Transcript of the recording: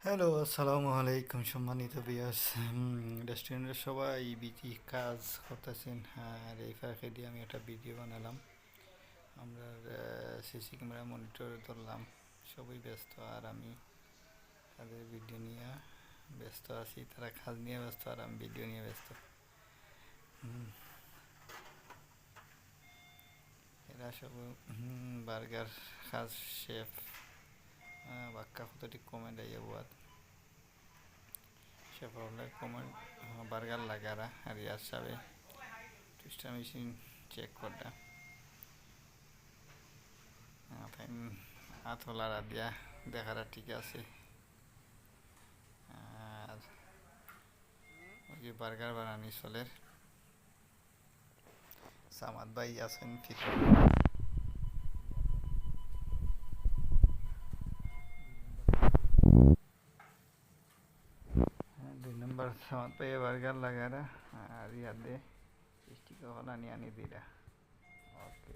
Hello, আসসালামু আলাইকুম সম্মানিত ভিউয়ার্স। রেস্টুরেন্টের সবাই বিজি কাজ করতেছেন, আর এই ফাঁকে দিয়ে আমি একটা ভিডিও বানালাম। আমরা সিসি ক্যামেরা মনিটর ধরলাম, সবাই ব্যস্ত আর আমি তাদের ভিডিও নিয়ে ব্যস্ত আছি। তারা কাজ নিয়ে ব্যস্ত আর আমি ভিডিও নিয়ে ব্যস্ত। হুম, এরা সব বার্গার কাজ শেফ বাক্কা কতটি কমেন্ট আইয়া বুয়াত শেফ হলে কমেন্ট বার্গার লাগারা আর ইয়ার সাবে টুইস্টার মেশিন চেক করটা তাই হাত হলারা দিয়া দেখারা ঠিক আছে। আর ওই যে বার্গার বানানি চলের সামাদ ভাই আছেন ঠিক 2 নম্বর সামাদ ভাই বার্গার লাগারা আর ইয়াদে স্টিক হলা নিয়ে আনি দিরা। ওকে।